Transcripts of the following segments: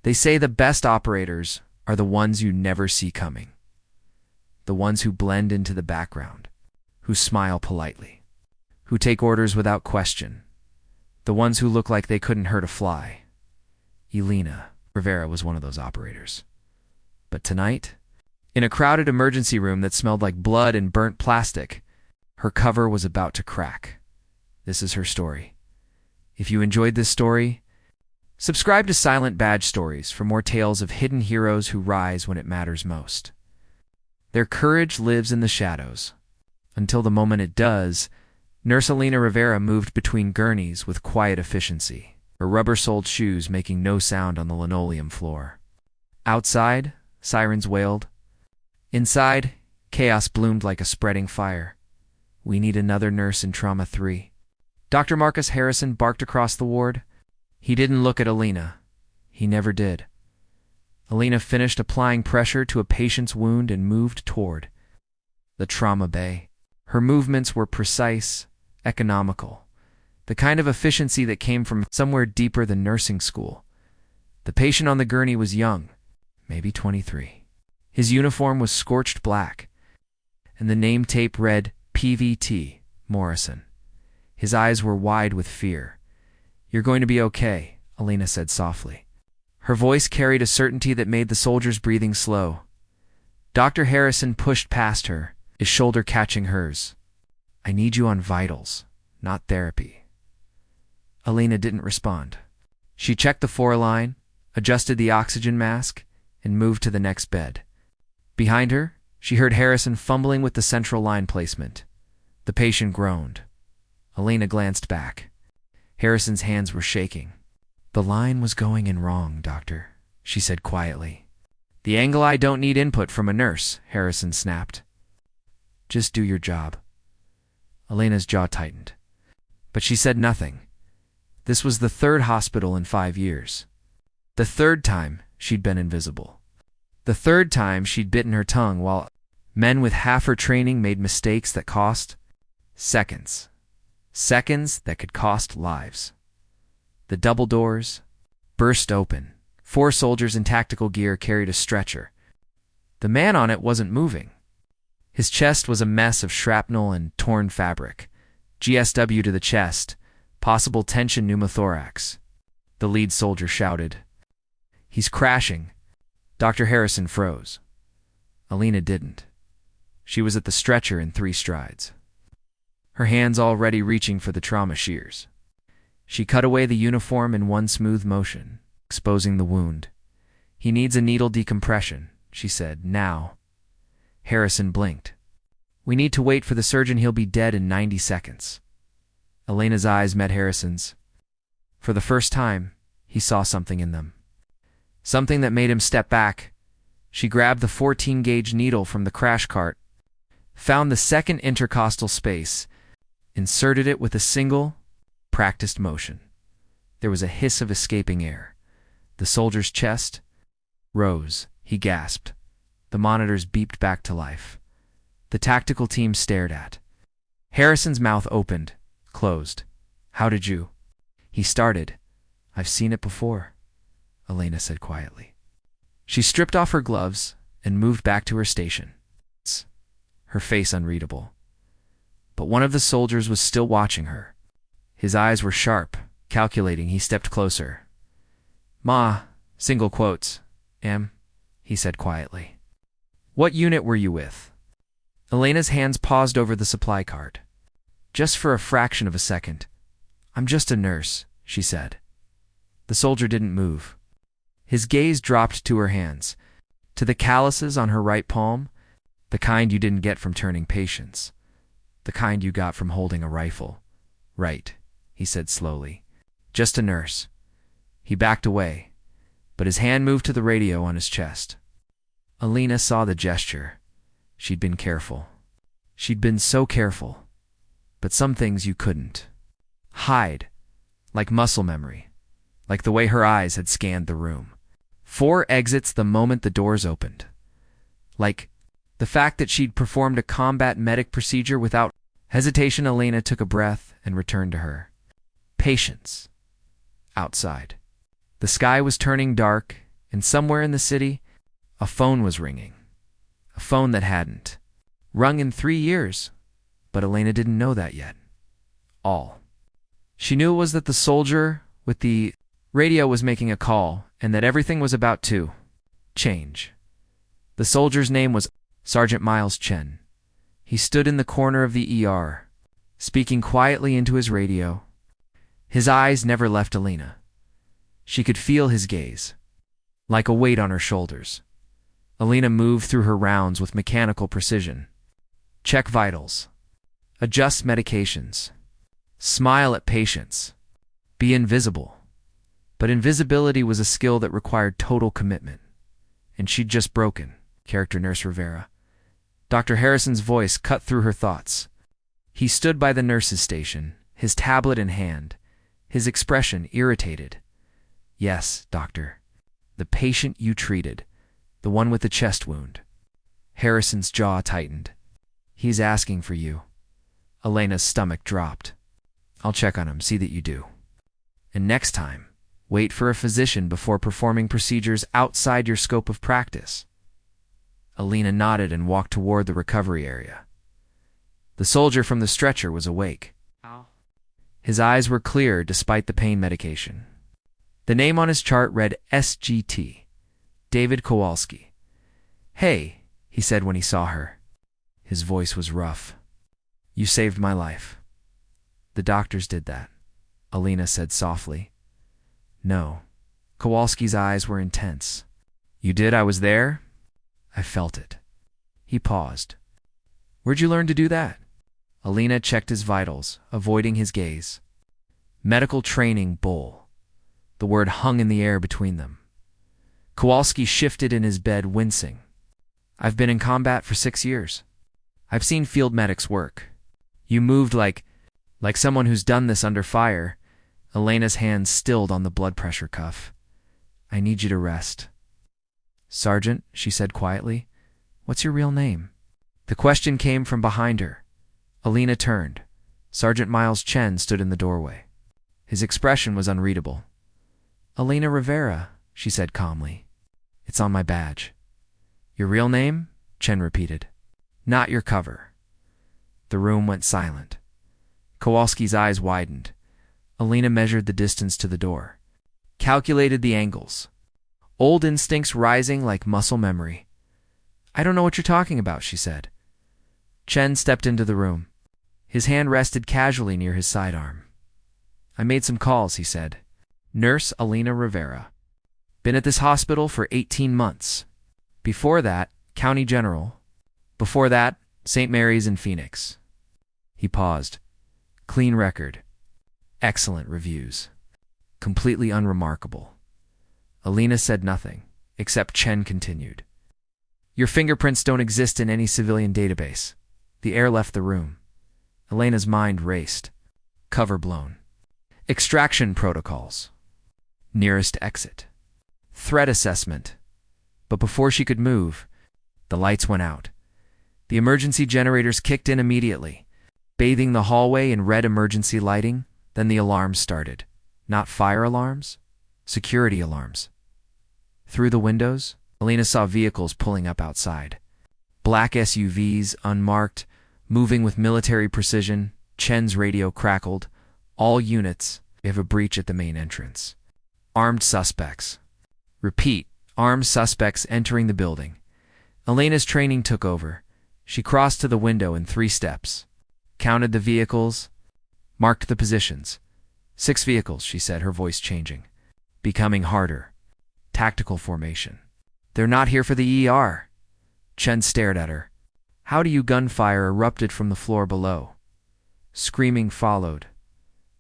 They say the best operators are the ones you never see coming. The ones who blend into the background, who smile politely, who take orders without question, the ones who look like they couldn't hurt a fly. Elena Rivera was one of those operators. But tonight, in a crowded emergency room that smelled like blood and burnt plastic, her cover was about to crack. This is her story. If you enjoyed this story, subscribe to Silent Badge Stories for more tales of hidden heroes who rise when it matters most. Their courage lives in the shadows. Until the moment it does, Nurse Elena Rivera moved between gurneys with quiet efficiency, her rubber-soled shoes making no sound on the linoleum floor. Outside, sirens wailed. Inside, chaos bloomed like a spreading fire. "We need another nurse in Trauma 3. Dr. Marcus Harrison barked across the ward. He didn't look at Elena. He never did. Elena finished applying pressure to a patient's wound and moved toward the trauma bay. Her movements were precise, economical, the kind of efficiency that came from somewhere deeper than nursing school. The patient on the gurney was young, maybe 23. His uniform was scorched black, and the name tape read PVT Morrison. His eyes were wide with fear. "You're going to be okay," Elena said softly. Her voice carried a certainty that made the soldier's breathing slow. Dr. Harrison pushed past her, his shoulder catching hers. "I need you on vitals, not therapy." Elena didn't respond. She checked the 4-line, adjusted the oxygen mask, and moved to the next bed. Behind her, she heard Harrison fumbling with the central line placement. The patient groaned. Elena glanced back. Harrison's hands were shaking. "The line was going in wrong, doctor," she said quietly. "The angle I don't need input from a nurse," Harrison snapped. "Just do your job." Elena's jaw tightened. But she said nothing. This was the third hospital in 5 years. The third time she'd been invisible. The third time she'd bitten her tongue while men with half her training made mistakes that cost seconds. Seconds that could cost lives. The double doors burst open. 4 soldiers in tactical gear carried a stretcher. The man on it wasn't moving. His chest was a mess of shrapnel and torn fabric. GSW to the chest, possible tension pneumothorax. The lead soldier shouted. "He's crashing." Dr. Harrison froze. Elena didn't. She was at the stretcher in 3 strides, her hands already reaching for the trauma shears. She cut away the uniform in one smooth motion, exposing the wound. "He needs a needle decompression," she said, "now." Harrison blinked. "We need to wait for the surgeon. He'll be dead in 90 seconds. Elena's eyes met Harrison's. For the first time, he saw something in them. Something that made him step back. She grabbed the 14-gauge needle from the crash cart, found the second intercostal space, inserted it with a single, practiced motion. There was a hiss of escaping air. The soldier's chest rose. He gasped. The monitors beeped back to life. The tactical team stared at. Harrison's mouth opened, closed. "How did you?" He started. "I've seen it before," Elena said quietly. She stripped off her gloves and moved back to her station, her face unreadable. But one of the soldiers was still watching her. His eyes were sharp, calculating. He stepped closer. "Ma, single quotes, am," he said quietly. "What unit were you with?" Elena's hands paused over the supply cart. Just for a fraction of a second. "I'm just a nurse," she said. The soldier didn't move. His gaze dropped to her hands, to the calluses on her right palm, the kind you didn't get from turning patients, the kind you got from holding a rifle. "Right," he said slowly. "Just a nurse." He backed away, but his hand moved to the radio on his chest. Elena saw the gesture. She'd been careful. She'd been so careful. But some things you couldn't hide, like muscle memory, like the way her eyes had scanned the room. 4 exits the moment the doors opened. Like the fact that she'd performed a combat medic procedure without hesitation. Elena took a breath and returned to her. Patience. Outside. The sky was turning dark, And somewhere in the city, a phone was ringing. A phone that hadn't rung in 3 years. But Elena didn't know that yet. All she knew was that the soldier with the radio was making a call, and that everything was about to change. The soldier's name was Sergeant Miles Chen. He stood in the corner of the ER, speaking quietly into his radio. His eyes never left Elena. She could feel his gaze, like a weight on her shoulders. Elena moved through her rounds with mechanical precision. Check vitals. Adjust medications. Smile at patients. Be invisible. But invisibility was a skill that required total commitment. And she'd just broken, character Nurse Rivera. Dr. Harrison's voice cut through her thoughts. He stood by the nurse's station, his tablet in hand, his expression irritated. Yes, doctor. The patient you treated, the one with the chest wound. Harrison's jaw tightened. He's asking for you. Elena's stomach dropped. I'll check on him, see that you do. And next time, wait for a physician before performing procedures outside your scope of practice. Elena nodded and walked toward the recovery area. The soldier from the stretcher was awake. His eyes were clear despite the pain medication. The name on his chart read SGT, David Kowalski. Hey, he said when he saw her. His voice was rough. You saved my life. The doctors did that, Elena said softly. No. Kowalski's eyes were intense. You did? I was there? I felt it. He paused. Where'd you learn to do that? Elena checked his vitals, avoiding his gaze. Medical training, bull. The word hung in the air between them. Kowalski shifted in his bed, wincing. I've been in combat for 6 years. I've seen field medics work. You moved like someone who's done this under fire. Elena's hand stilled on the blood pressure cuff. I need you to rest. Sergeant, she said quietly, what's your real name? The question came from behind her. Elena turned. Sergeant Miles Chen stood in the doorway. His expression was unreadable. Elena Rivera, she said calmly. It's on my badge. Your real name? Chen repeated. Not your cover. The room went silent. Kowalski's eyes widened. Elena measured the distance to the door, calculated the angles. Old instincts rising like muscle memory. I don't know what you're talking about, she said. Chen stepped into the room. His hand rested casually near his sidearm. I made some calls, he said. Nurse Elena Rivera. Been at this hospital for 18 months. Before that, County General. Before that, St. Mary's in Phoenix. He paused. Clean record. Excellent reviews. Completely unremarkable. Elena said nothing, except Chen continued. Your fingerprints don't exist in any civilian database. The air left the room. Elena's mind raced. Cover blown. Extraction protocols. Nearest exit. Threat assessment. But before she could move, the lights went out. The emergency generators kicked in immediately, bathing the hallway in red emergency lighting. Then the alarms started. Not fire alarms, security alarms. Through the windows, Elena saw vehicles pulling up outside. Black SUVs, unmarked, moving with military precision. Chen's radio crackled. All units, we have a breach at the main entrance. Armed suspects. Repeat, armed suspects entering the building. Elena's training took over. She crossed to the window in 3 steps, counted the vehicles, marked the positions. 6 vehicles, she said, her voice changing, becoming harder. Tactical formation. They're not here for the ER. Chen stared at her. How do you? Gunfire erupted from the floor below. Screaming followed.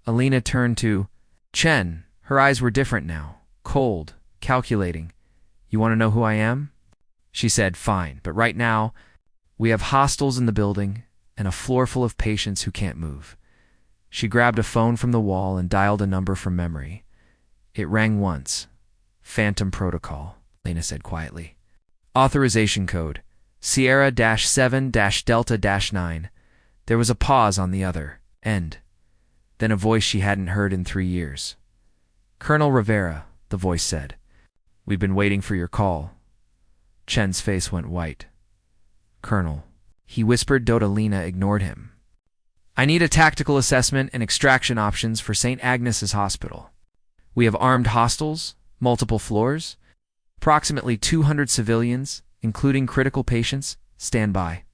Elena turned to Chen. Her eyes were different now, cold, calculating. You want to know who I am? She said, fine, but right now, we have hostiles in the building and a floor full of patients who can't move. She grabbed a phone from the wall and dialed a number from memory. It rang once. Phantom protocol, Elena said quietly. Authorization code, Sierra-7-Delta-9. There was a pause on the other end. Then a voice she hadn't heard in 3 years. Colonel Rivera, the voice said. We've been waiting for your call. Chen's face went white. Colonel, he whispered. Dodalina ignored him. I need a tactical assessment and extraction options for St. Agnes's Hospital. We have armed hostiles, multiple floors, approximately 200 civilians, including critical patients. Stand by.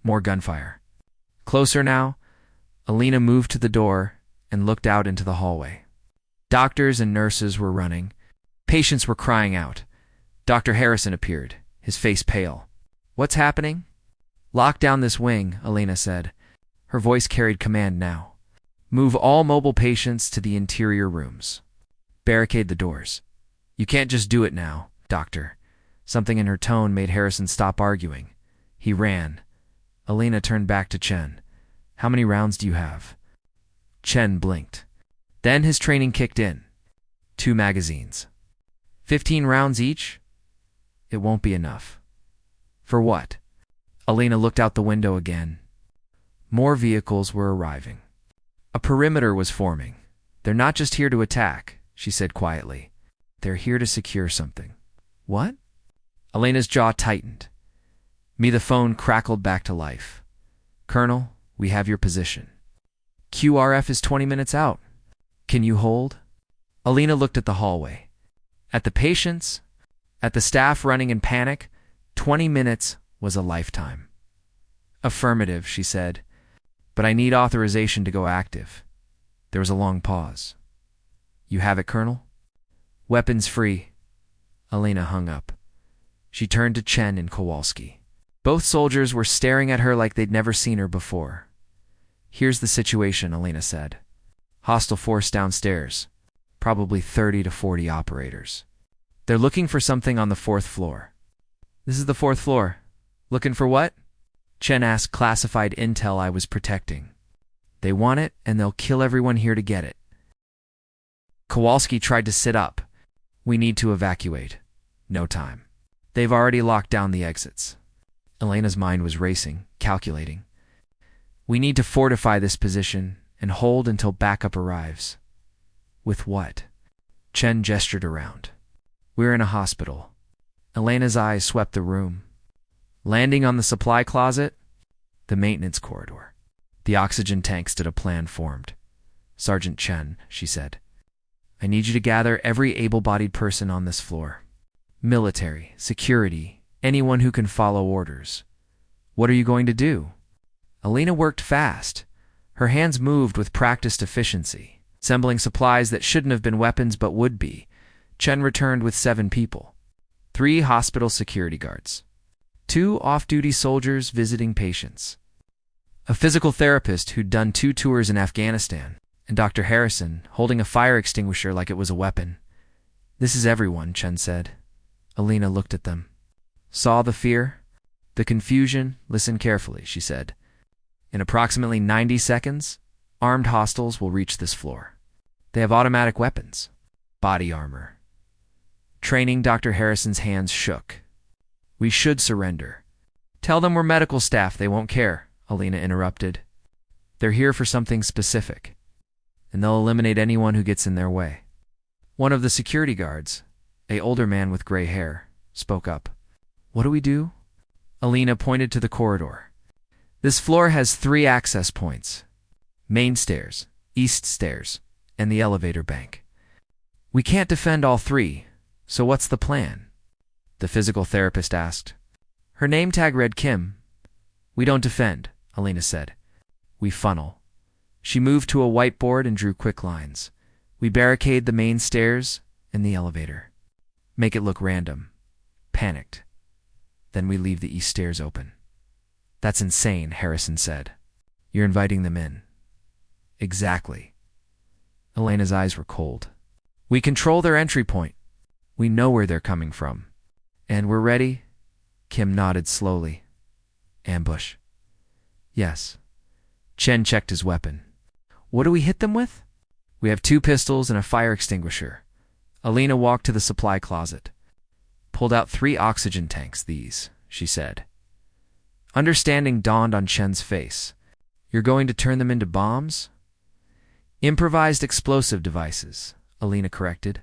More gunfire. Closer now. Alina moved to the door and looked out into the hallway. Doctors and nurses were running. Patients were crying out. Dr. Harrison appeared, his face pale. What's happening? Lock down this wing, Alina said. Her voice carried command now. Move all mobile patients to the interior rooms. Barricade the doors. You can't just do it now, Doctor. Something in her tone made Harrison stop arguing. He ran. Alina turned back to Chen. How many rounds do you have? Chen blinked. Then his training kicked in. 2 magazines. 15 rounds each? It won't be enough. For what? Alina looked out the window again. More vehicles were arriving. A perimeter was forming. They're not just here to attack, she said quietly. They're here to secure something. What? Alina's jaw tightened. The phone crackled back to life. Colonel, we have your position. QRF is 20 minutes out. Can you hold? Alina looked at the hallway. At the patients, at the staff running in panic, 20 minutes was a lifetime. Affirmative, she said. But I need authorization to go active. There was a long pause. You have it, Colonel? Weapons free. Alina hung up. She turned to Chen and Kowalski. Both soldiers were staring at her like they'd never seen her before. Here's the situation, Alina said. Hostile force downstairs. Probably 30 to 40 operators. They're looking for something on the 4th floor. This is the 4th floor. Looking for what? Chen asked. Classified intel I was protecting. They want it, and they'll kill everyone here to get it. Kowalski tried to sit up. We need to evacuate. No time. They've already locked down the exits. Elena's mind was racing, calculating. We need to fortify this position and hold until backup arrives. With what? Chen gestured around. We're in a hospital. Elena's eyes swept the room. Landing on the supply closet? The maintenance corridor. The oxygen tank stood. A plan formed. Sergeant Chen, she said. I need you to gather every able-bodied person on this floor. Military, security, anyone who can follow orders. What are you going to do? Alina worked fast. Her hands moved with practiced efficiency, assembling supplies that shouldn't have been weapons but would be. Chen returned with 7 people. 3 hospital security guards. 2 off-duty soldiers visiting patients. A physical therapist who'd done 2 tours in Afghanistan, and Dr. Harrison holding a fire extinguisher like it was a weapon. This is everyone, Chen said. Alina looked at them. Saw the fear? The confusion? Listen carefully, she said. In approximately 90 seconds, armed hostiles will reach this floor. They have automatic weapons. Body armor. Training. Dr. Harrison's hands shook. We should surrender. Tell them we're medical staff. They won't care, Alina interrupted. They're here for something specific, and they'll eliminate anyone who gets in their way. One of the security guards, an older man with gray hair, spoke up. What do we do? Alina pointed to the corridor. This floor has 3 access points. Main stairs, east stairs, and the elevator bank. We can't defend all 3, so what's the plan? The physical therapist asked. Her name tag read Kim. We don't defend, Alina said. We funnel. She moved to a whiteboard and drew quick lines. We barricade the main stairs and the elevator. Make it look random. Panicked. Then we leave the east stairs open. That's insane, Harrison said. You're inviting them in. Exactly. Elena's eyes were cold. We control their entry point. We know where they're coming from. And we're ready? Kim nodded slowly. Ambush. Yes. Chen checked his weapon. What do we hit them with? We have 2 pistols and a fire extinguisher. Alina walked to the supply closet. Pulled out 3 oxygen tanks, these, she said. Understanding dawned on Chen's face. You're going to turn them into bombs? Improvised explosive devices, Alina corrected.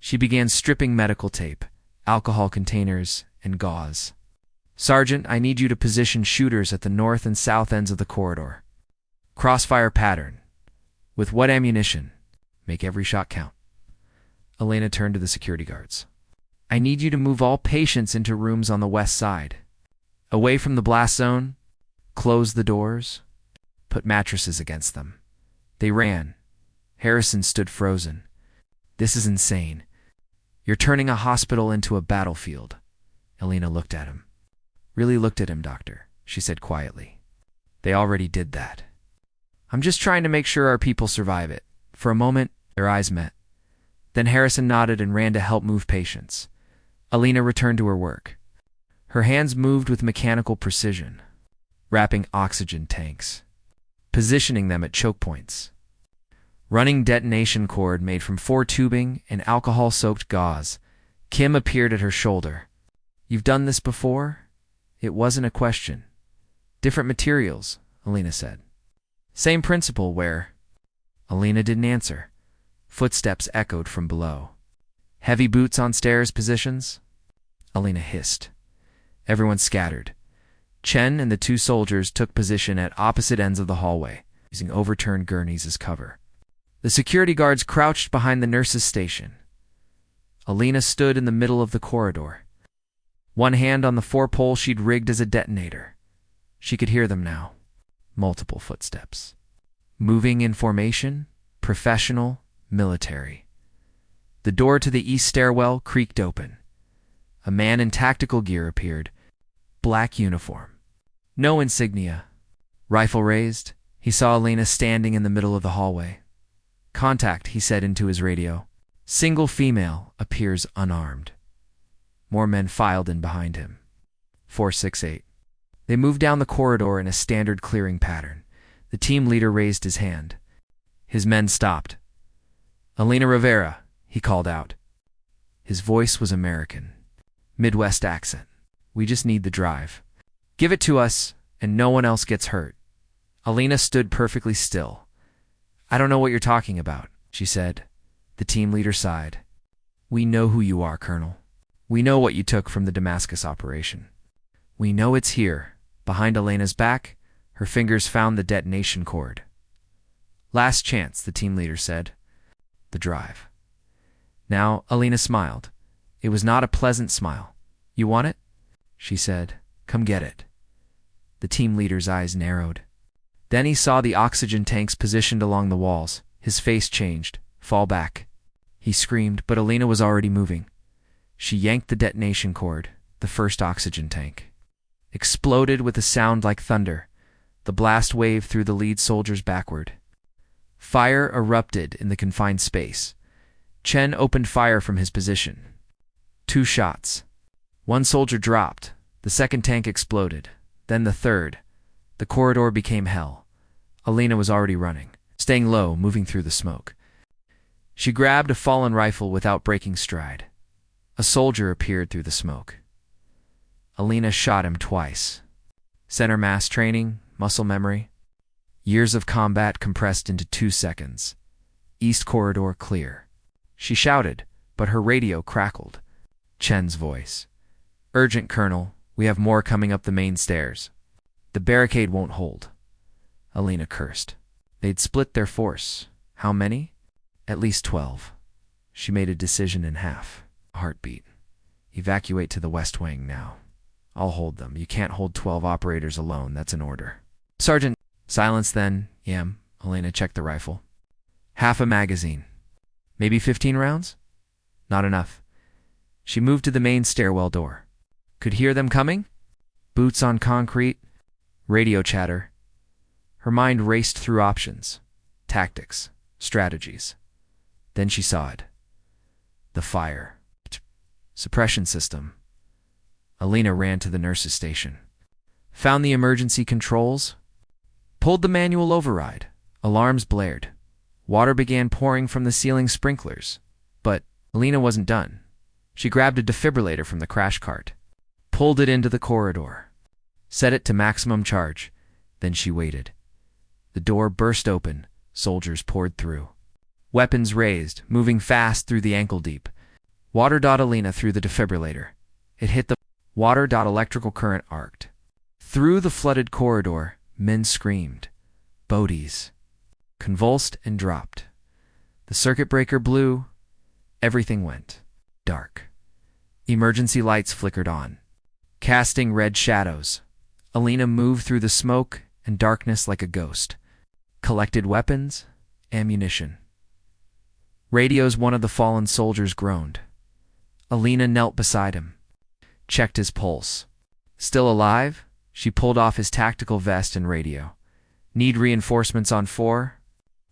She began stripping medical tape, alcohol containers, and gauze. "Sergeant, I need you to position shooters at the north and south ends of the corridor. Crossfire pattern. With what ammunition? Make every shot count." Elena turned to the security guards. "I need you to move all patients into rooms on the west side. Away from the blast zone. Close the doors. Put mattresses against them." They ran. Harrison stood frozen. "This is insane. You're turning a hospital into a battlefield." Elena looked at him. "Really looked at him, doctor," she said quietly. "They already did that. I'm just trying to make sure our people survive it." For a moment, their eyes met. Then Harrison nodded and ran to help move patients. Elena returned to her work. Her hands moved with mechanical precision, wrapping oxygen tanks, positioning them at choke points. Running detonation cord made from 4 tubing and alcohol-soaked gauze. Kim appeared at her shoulder. "You've done this before?" It wasn't a question. "Different materials," Elena said. "Same principle where?" Elena didn't answer. Footsteps echoed from below. "Heavy boots on stairs positions?" Elena hissed. Everyone scattered. Chen and the 2 soldiers took position at opposite ends of the hallway, using overturned gurneys as cover. The security guards crouched behind the nurses' station. Elena stood in the middle of the corridor, one hand on the 4-pole she'd rigged as a detonator. She could hear them now. Multiple footsteps. Moving in formation, professional, military. The door to the east stairwell creaked open. A man in tactical gear appeared. Black uniform. No insignia. Rifle raised, he saw Elena standing in the middle of the hallway. "Contact," he said into his radio. "Single female appears unarmed." More men filed in behind him. 468. They moved down the corridor in a standard clearing pattern. The team leader raised his hand. His men stopped. "Elena Rivera," he called out. His voice was American. Midwest accent. "We just need the drive. Give it to us, and no one else gets hurt." Elena stood perfectly still. "I don't know what you're talking about," she said. The team leader sighed. "We know who you are, Colonel. We know what you took from the Damascus operation. We know it's here." Behind Elena's back, her fingers found the detonation cord. "Last chance," the team leader said. The drive. Now, Elena smiled. It was not a pleasant smile. "You want it?" she said. "Come get it." The team leader's eyes narrowed. Then he saw the oxygen tanks positioned along the walls. His face changed. "Fall back." He screamed, but Elena was already moving. She yanked the detonation cord. The first oxygen tank exploded with a sound like thunder. The blast waved through the lead soldiers backward. Fire erupted in the confined space. Chen opened fire from his position. 2 shots. 1 soldier dropped. The second tank exploded. Then the third. The corridor became hell. Elena was already running, staying low, moving through the smoke. She grabbed a fallen rifle without breaking stride. A soldier appeared through the smoke. Elena shot him twice. Center mass training, muscle memory. Years of combat compressed into 2 seconds. East corridor clear. She shouted, but her radio crackled. Chen's voice. "Urgent, Colonel. We have more coming up the main stairs. The barricade won't hold." Elena cursed. They'd split their force. How many? At least 12. She made a decision in half. A heartbeat. "Evacuate to the west wing now. I'll hold them. You can't hold 12 operators alone. That's an order." "Sergeant." "Silence then, Yam." Elena checked the rifle. "Half a magazine. Maybe 15 rounds?" "Not enough." She moved to the main stairwell door. Could hear them coming? Boots on concrete. Radio chatter. Her mind raced through options, tactics, strategies. Then she saw it. The fire. Suppression system. Elena ran to the nurse's station. Found the emergency controls. Pulled the manual override. Alarms blared. Water began pouring from the ceiling sprinklers. But Elena wasn't done. She grabbed a defibrillator from the crash cart. Pulled it into the corridor. Set it to maximum charge. Then she waited. The door burst open. Soldiers poured through. Weapons raised, moving fast through the ankle deep. Water. Alina threw the defibrillator. It hit the water. Electrical current arced. Through the flooded corridor, men screamed. Bodies convulsed and dropped. The circuit breaker blew. Everything went dark. Emergency lights flickered on, casting red shadows. Alina moved through the smoke and darkness like a ghost. Collected weapons, ammunition. Radios. One of the fallen soldiers groaned. Alina knelt beside him, checked his pulse. Still alive? She pulled off his tactical vest and radio. Need reinforcements on 4?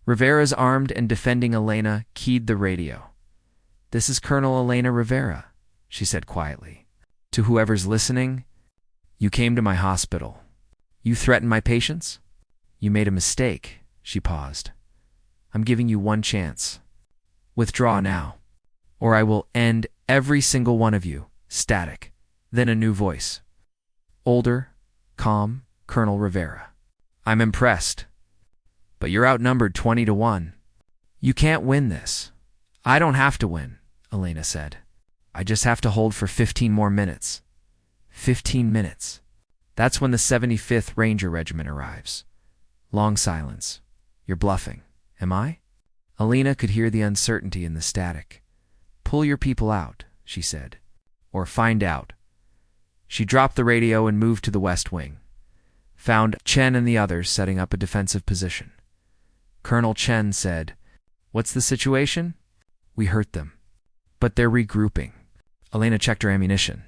Rivera's armed and defending. Elena keyed the radio. This is Colonel Elena Rivera, she said quietly. To whoever's listening, you came to my hospital. You threatened my patients? You made a mistake. She paused. I'm giving you one chance. Withdraw now, or I will end every single one of you. Static. Then a new voice. Older, calm, Colonel Rivera. I'm impressed, but you're outnumbered 20-1. You can't win this. I don't have to win, Elena said. I just have to hold for 15 more minutes. 15 minutes. That's when the 75th Ranger Regiment arrives. Long silence. You're bluffing. Am I? Elena could hear the uncertainty in the static. Pull your people out, she said. Or find out. She dropped the radio and moved to the West Wing. Found Chen and the others setting up a defensive position. Colonel Chen said, What's the situation? We hurt them, but they're regrouping. Elena checked her ammunition.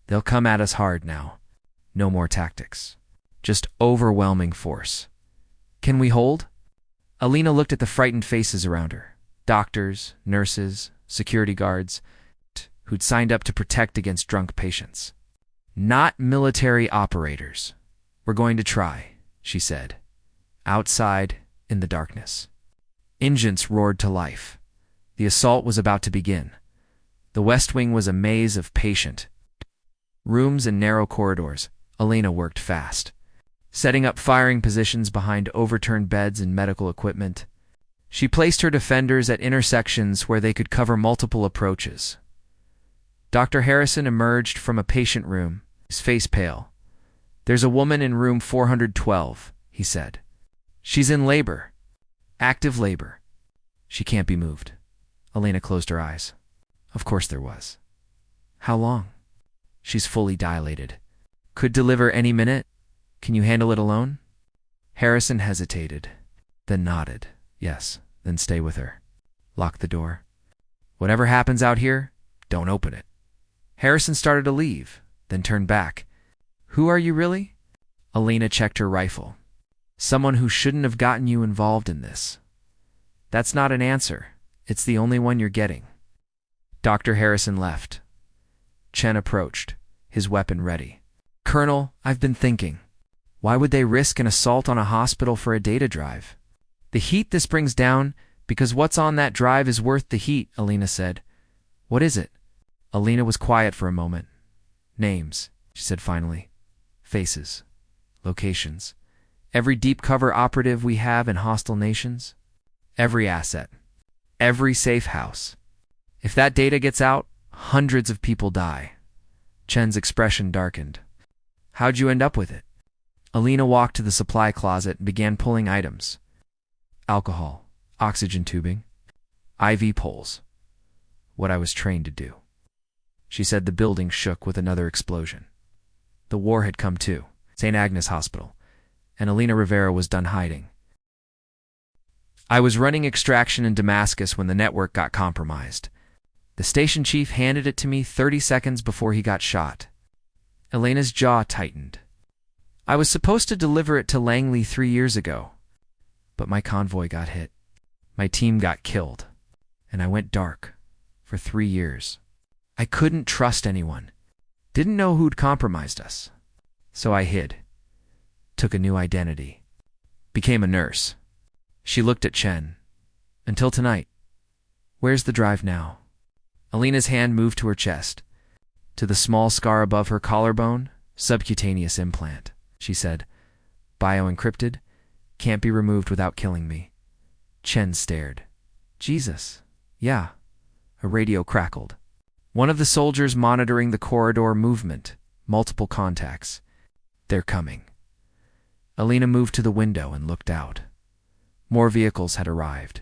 They'll come at us hard now. No more tactics. Just overwhelming force. Can we hold? Elena looked at the frightened faces around her. Doctors, nurses, security guards, who'd signed up to protect against drunk patients. Not military operators. We're going to try, she said. Outside, in the darkness, engines roared to life. The assault was about to begin. The West Wing was a maze of patient rooms and narrow corridors. Elena worked fast, setting up firing positions behind overturned beds and medical equipment. She placed her defenders at intersections where they could cover multiple approaches. Dr. Harrison emerged from a patient room, his face pale. There's a woman in room 412, he said. She's in labor. Active labor. She can't be moved. Elena closed her eyes. Of course there was. How long? She's fully dilated. Could deliver any minute. Can you handle it alone? Harrison hesitated, then nodded. Yes, then stay with her. Lock the door. Whatever happens out here, don't open it. Harrison started to leave, then turned back. Who are you really? Elena checked her rifle. Someone who shouldn't have gotten you involved in this. That's not an answer. It's the only one you're getting. Dr. Harrison left. Chen approached, his weapon ready. Colonel, I've been thinking. Why would they risk an assault on a hospital for a data drive? The heat this brings down, because what's on that drive is worth the heat, Elena said. What is it? Elena was quiet for a moment. Names, she said finally. Faces. Locations. Every deep cover operative we have in hostile nations. Every asset. Every safe house. If that data gets out, hundreds of people die. Chen's expression darkened. How'd you end up with it? Elena walked to the supply closet and began pulling items. Alcohol, oxygen tubing, IV poles. What I was trained to do. She said the building shook with another explosion. The war had come too. St. Agnes Hospital. And Elena Rivera was done hiding. I was running extraction in Damascus when the network got compromised. The station chief handed it to me 30 seconds before he got shot. Elena's jaw tightened. I was supposed to deliver it to Langley 3 years ago, but my convoy got hit. My team got killed, and I went dark for 3 years. I couldn't trust anyone. Didn't know who'd compromised us. So I hid. Took a new identity. Became a nurse. She looked at Chen. Until tonight. Where's the drive now? Elena's hand moved to her chest. To the small scar above her collarbone, subcutaneous implant, she said. Bio-encrypted, can't be removed without killing me. Chen stared. Jesus. Yeah. A radio crackled. One of the soldiers monitoring the corridor movement. Multiple contacts. They're coming. Alina moved to the window and looked out. More vehicles had arrived.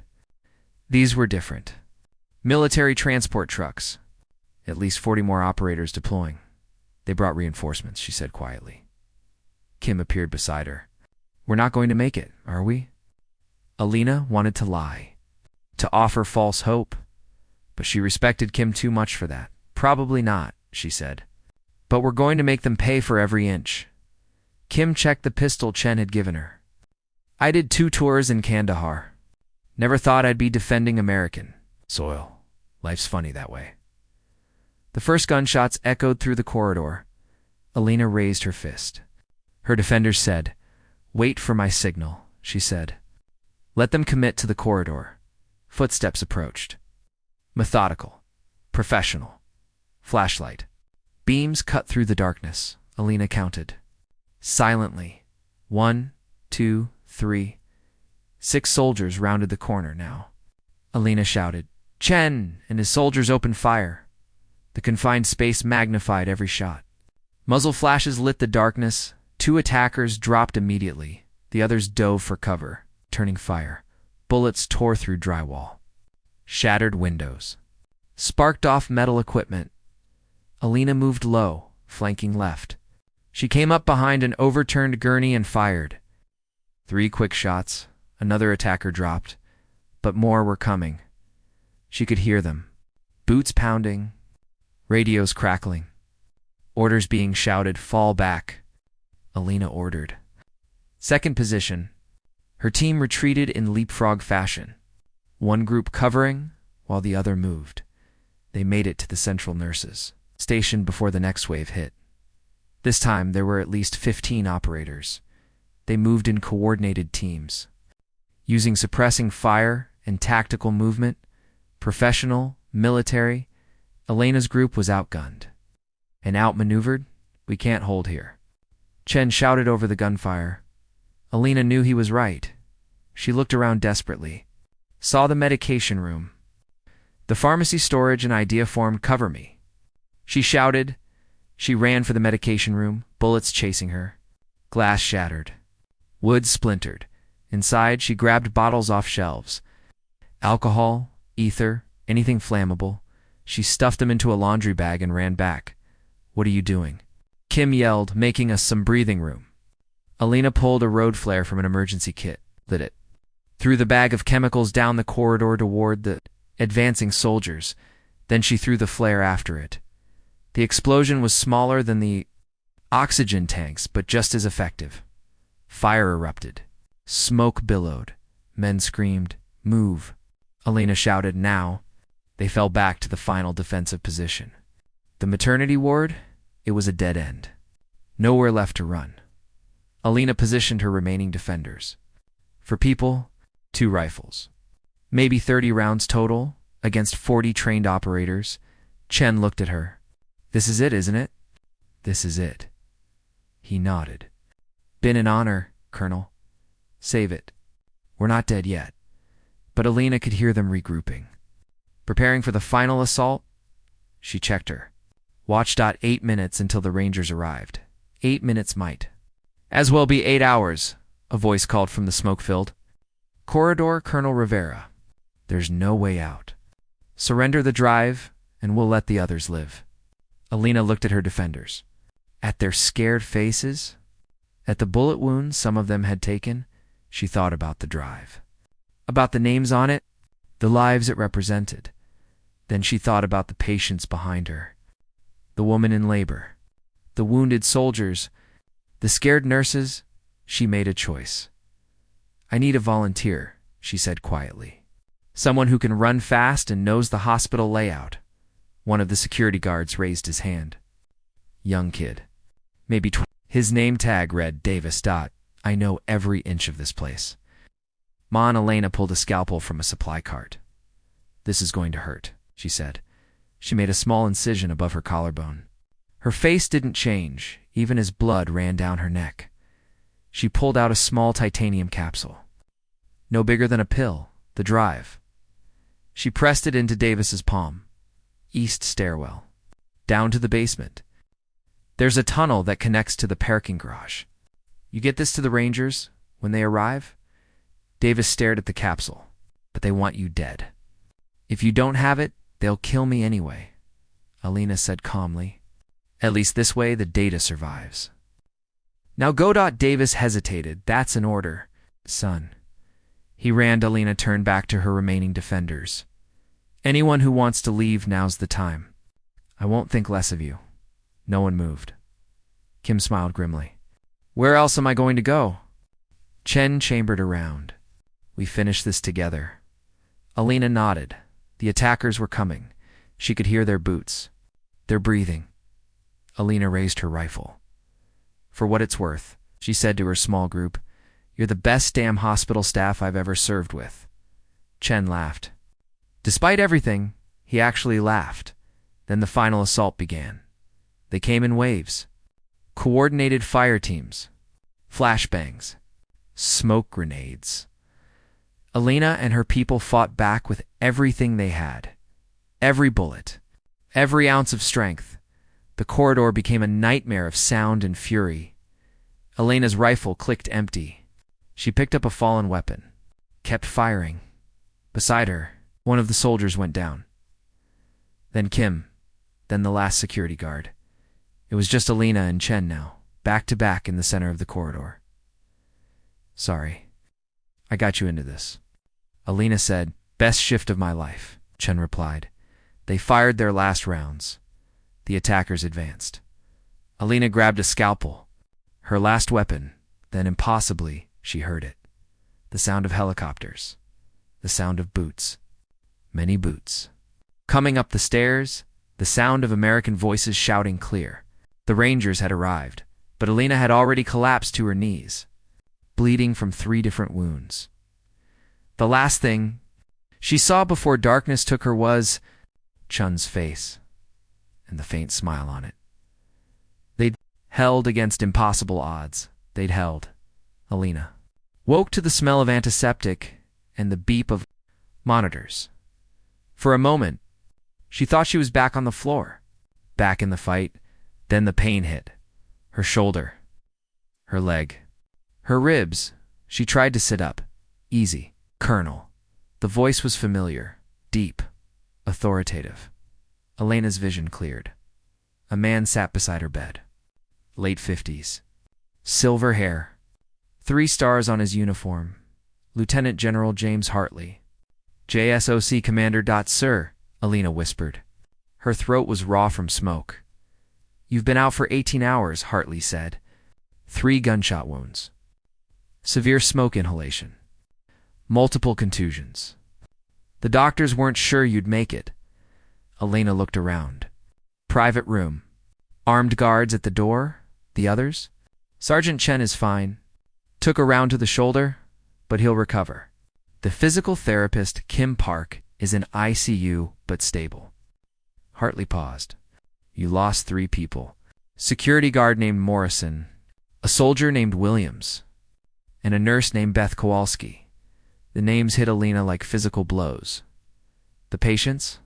These were different. Military transport trucks. At least 40 more operators deploying. They brought reinforcements, she said quietly. Kim appeared beside her. We're not going to make it, are we? Alina wanted to lie, to offer false hope, but she respected Kim too much for that. Probably not, she said. But we're going to make them pay for every inch. Kim checked the pistol Chen had given her. I did 2 tours in Kandahar. Never thought I'd be defending American soil. Life's funny that way. The first gunshots echoed through the corridor. Alina raised her fist. Her defenders said, "Wait for my signal," she said. Let them commit to the corridor. Footsteps approached. Methodical. Professional. Flashlight. Beams cut through the darkness. Alina counted. Silently. 1, 2, 3. 6 soldiers rounded the corner now. Alina shouted, "Chen!" and his soldiers opened fire. The confined space magnified every shot. Muzzle flashes lit the darkness. 2 attackers dropped immediately. The others dove for cover, turning fire. Bullets tore through drywall. Shattered windows. Sparked off metal equipment. Alina moved low, flanking left. She came up behind an overturned gurney and fired. 3 quick shots. Another attacker dropped. But more were coming. She could hear them. Boots pounding. Radios crackling. Orders being shouted, "Fall back." Alina ordered. Second position. Her team retreated in leapfrog fashion. One group covering, while the other moved. They made it to the central nurses, stationed before the next wave hit. This time there were at least 15 operators. They moved in coordinated teams. Using suppressing fire and tactical movement, professional, military, Elena's group was outgunned. And outmaneuvered? We can't hold here. Chen shouted over the gunfire. Alina knew he was right. She looked around desperately. Saw the medication room. The pharmacy storage and idea formed, "Cover me." She shouted. She ran for the medication room, bullets chasing her. Glass shattered. Wood splintered. Inside, she grabbed bottles off shelves. Alcohol, ether, anything flammable. She stuffed them into a laundry bag and ran back. "What are you doing?" Kim yelled, making us some breathing room. Alina pulled a road flare from an emergency kit, lit it. Threw the bag of chemicals down the corridor toward the advancing soldiers. Then she threw the flare after it. The explosion was smaller than the oxygen tanks, but just as effective. Fire erupted. Smoke billowed. Men screamed, "Move." Alina shouted, "Now." They fell back to the final defensive position. The maternity ward? It was a dead end. Nowhere left to run. Alina positioned her remaining defenders. For people, 2 rifles. Maybe 30 rounds total, against 40 trained operators. Chen looked at her. "This is it, isn't it?" "This is it." He nodded. "Been an honor, Colonel. Save it. We're not dead yet." But Alina could hear them regrouping. Preparing for the final assault? She checked her. Watch. 8 minutes until the Rangers arrived. 8 minutes might as well be 8 hours, a voice called from the smoke-filled corridor. "Colonel Rivera, there's no way out. Surrender the drive, and we'll let the others live." Alina looked at her defenders. At their scared faces, at the bullet wounds some of them had taken, she thought about the drive. About the names on it, the lives it represented. Then she thought about the patients behind her. The woman in labor. The wounded soldiers. The scared nurses. She made a choice. "I need a volunteer," she said quietly. "Someone who can run fast and knows the hospital layout." One of the security guards raised his hand. Young kid. Maybe 20. His name tag read Davis. "I know every inch of this place." Ma and Elena pulled a scalpel from a supply cart. "This is going to hurt," she said. She made a small incision above her collarbone. Her face didn't change, even as blood ran down her neck. She pulled out a small titanium capsule. No bigger than a pill, the drive. She pressed it into Davis's palm. East stairwell. Down to the basement. There's a tunnel that connects to the parking garage. You get this to the Rangers when they arrive? Davis stared at the capsule. But they want you dead. If you don't have it, they'll kill me anyway, Alina said calmly. At least this way the data survives. Now go. Davis hesitated. That's an order, son. He ran. Alina turned back to her remaining defenders. Anyone who wants to leave, now's the time. I won't think less of you. No one moved. Kim smiled grimly. Where else am I going to go? Chen chambered around. We finish this together. Alina nodded. The attackers were coming. She could hear their boots. Their breathing. Alina raised her rifle. For what it's worth, she said to her small group, you're the best damn hospital staff I've ever served with. Chen laughed. Despite everything, he actually laughed. Then the final assault began. They came in waves. Coordinated fire teams. Flashbangs. Smoke grenades. Alina and her people fought back with everything they had. Every bullet. Every ounce of strength. The corridor became a nightmare of sound and fury. Alina's rifle clicked empty. She picked up a fallen weapon. Kept firing. Beside her, one of the soldiers went down. Then Kim. Then the last security guard. It was just Alina and Chen now, back to back in the center of the corridor. Sorry. I got you into this. Alina said, best shift of my life, Chen replied. They fired their last rounds. The attackers advanced. Alina grabbed a scalpel, her last weapon, then impossibly she heard it. The sound of helicopters. The sound of boots. Many boots. Coming up the stairs, the sound of American voices shouting clear. The Rangers had arrived, but Alina had already collapsed to her knees, bleeding from 3 different wounds. The last thing she saw before darkness took her was Chun's face and the faint smile on it. They'd held against impossible odds. They'd held. Alina woke to the smell of antiseptic and the beep of monitors. For a moment, she thought she was back on the floor, back in the fight. Then the pain hit. Her shoulder. Her leg. Her ribs. She tried to sit up. Easy. Colonel. The voice was familiar. Deep. Authoritative. Alina's vision cleared. A man sat beside her bed. Late 50s. Silver hair. 3 stars on his uniform. Lieutenant General James Hartley. JSOC Commander. Sir, Alina whispered. Her throat was raw from smoke. You've been out for 18 hours, Hartley said. 3 gunshot wounds. Severe smoke inhalation. Multiple contusions. The doctors weren't sure you'd make it. Alina looked around. Private room. Armed guards at the door. The others? Sergeant Chen is fine. Took a round to the shoulder, but he'll recover. The physical therapist, Kim Park, is in ICU but stable. Hartley paused. You lost 3 people. Security guard named Morrison, a soldier named Williams, and a nurse named Beth Kowalski. The names hit Alina like physical blows. The patients?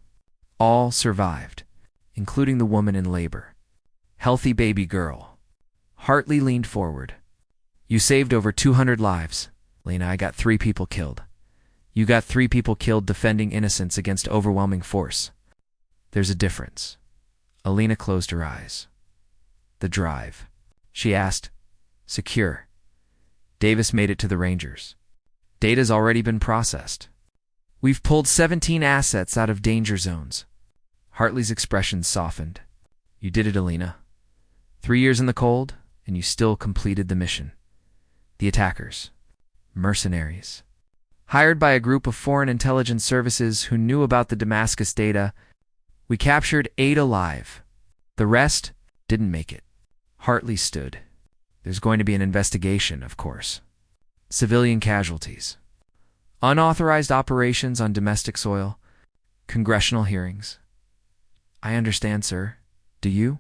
All survived, including the woman in labor. Healthy baby girl. Hartley leaned forward. You saved over 200 lives. Alina, I got 3 people killed. You got 3 people killed defending innocents against overwhelming force. There's a difference. Alina closed her eyes. The drive. She asked. Secure. Davis made it to the Rangers. Data's already been processed. We've pulled 17 assets out of danger zones. Hartley's expression softened. You did it, Alina. 3 years in the cold, and you still completed the mission. The attackers. Mercenaries. Hired by a group of foreign intelligence services who knew about the Damascus data, we captured 8 alive. The rest didn't make it. Hartley stood. There's going to be an investigation, of course. Civilian casualties. Unauthorized operations on domestic soil. Congressional hearings. I understand, sir. Do you?